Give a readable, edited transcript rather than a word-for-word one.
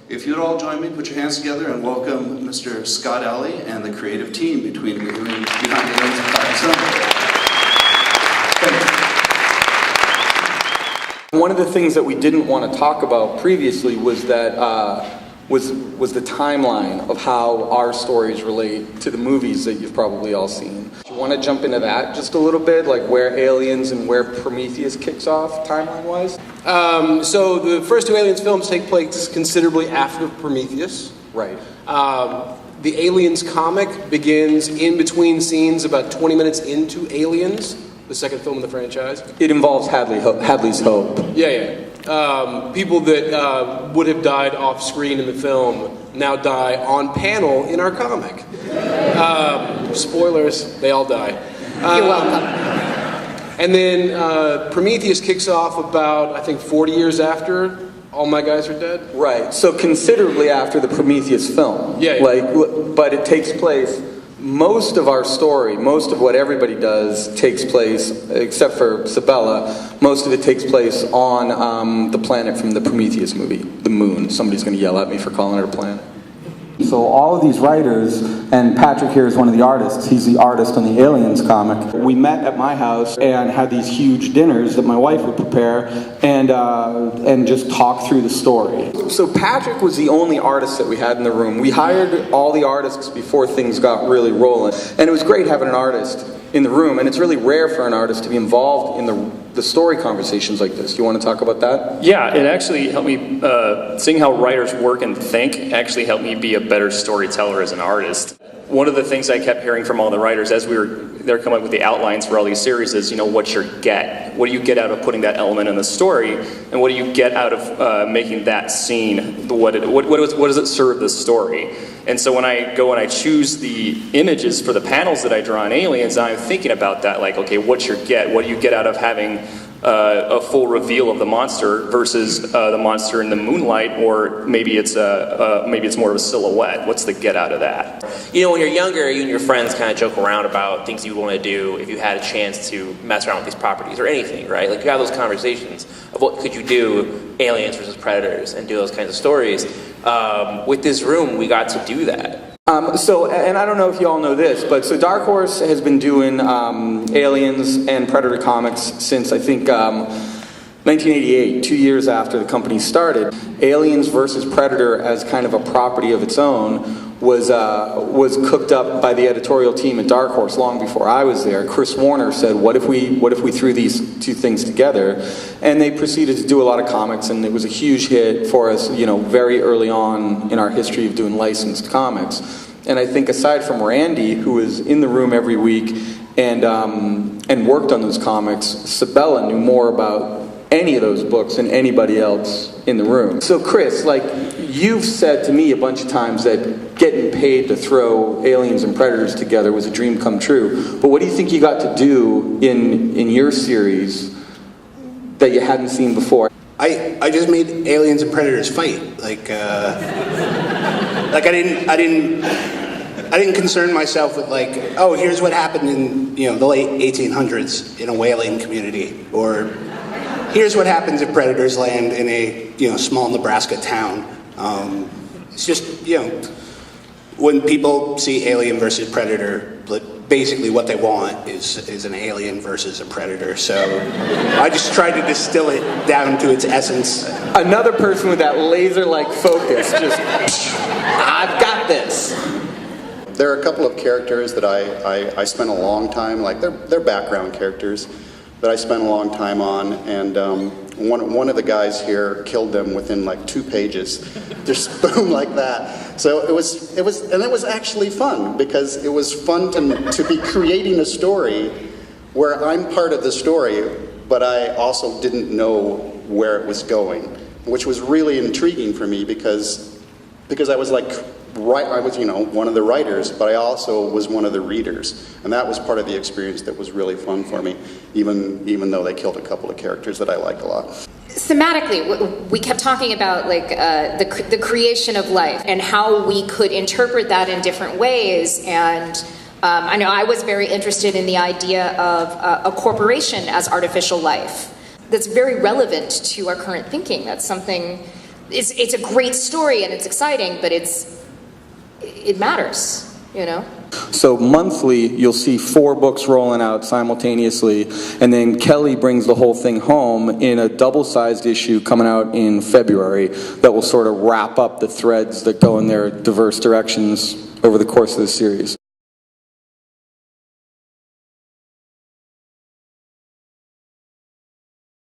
if you'd all join me, put your hands together and welcome Mr. Scott Allie and the creative team behind Aliens and Patric. One of the things that we didn't want to talk about previously was that was the timeline of how our stories relate to the movies that you've probably all seen. Do you want to jump into that just a little bit, like where Aliens and where Prometheus kicks off timeline-wise? So the first two Aliens films take place considerably after Prometheus. Right. The Aliens comic begins in between scenes about 20 minutes into Aliens, the second film in the franchise. It involves Hadley's Hope. Yeah. People that would have died off screen in the film now die on panel in our comic. Spoilers, they all die. You're welcome. And then Prometheus kicks off about, I think, 40 years after all my guys are dead. Right, so considerably after the Prometheus film. Yeah. But it takes place, most of our story, most of what everybody does takes place, except for Sebela, most of it takes place on the planet from the Prometheus movie, the moon. Somebody's going to yell at me for calling it a planet. So all of these writers, and Patric here is one of the artists, he's the artist on the Aliens comic. We met at my house and had these huge dinners that my wife would prepare and just talk through the story. So Patric was the only artist that we had in the room. We hired all the artists before things got really rolling. And it was great having an artist in the room, and it's really rare for an artist to be involved in the story conversations like this. Do you want to talk about that? Yeah, it actually helped me, seeing how writers work and think actually helped me be a better storyteller as an artist. One of the things I kept hearing from all the writers as they're coming up with the outlines for all these series is, what's your get? What do you get out of putting that element in the story? And what do you get out of making that scene? What does it serve the story? And so when I go and I choose the images for the panels that I draw in Aliens, I'm thinking about that, like, okay, what's your get? What do you get out of having a full reveal of the monster versus the monster in the moonlight, or maybe it's more of a silhouette? What's the get out of that? When you're younger, you and your friends kind of joke around about things you want to do if you had a chance to mess around with these properties or anything, right? Like you have those conversations of what could you do, Aliens versus Predators, and do those kinds of stories. With this room, we got to do that. And I don't know if you all know this, but so Dark Horse has been doing Aliens and Predator comics since, I think, 1988, 2 years after the company started. Aliens versus Predator as kind of a property of its own was cooked up by the editorial team at Dark Horse long before I was there. Chris Warner said, what if we threw these two things together? And they proceeded to do a lot of comics, and it was a huge hit for us, very early on in our history of doing licensed comics. And I think aside from Randy, who was in the room every week and worked on those comics, Sebela knew more about any of those books than anybody else in the room. So Chris, you've said to me a bunch of times that getting paid to throw Aliens and Predators together was a dream come true. But what do you think you got to do in your series that you hadn't seen before? I just made Aliens and Predators fight. I didn't concern myself with here's what happened in the late 1800s in a whaling community, or here's what happens if predators land in a small Nebraska town. It's just when people see Alien versus Predator, basically what they want is an alien versus a predator. So I just tried to distill it down to its essence. Another person with that laser-like focus, just I've got this. There are a couple of characters that I spent a long time, they're background characters that I spent a long time on, and one of the guys here killed them within 2 pages, just boom like that. So it was actually fun, because it was fun to be creating a story where I'm part of the story, but I also didn't know where it was going, which was really intriguing for me because I was I was one of the writers, but I also was one of the readers, and that was part of the experience that was really fun for me, even though they killed a couple of characters that I liked a lot. Thematically, we kept talking about the creation of life and how we could interpret that in different ways. And I know I was very interested in the idea of a corporation as artificial life. That's very relevant to our current thinking. That's something it's a great story and it's exciting, but it matters, you know? So monthly, you'll see 4 books rolling out simultaneously, and then Kelly brings the whole thing home in a double-sized issue coming out in February that will sort of wrap up the threads that go in their diverse directions over the course of the series.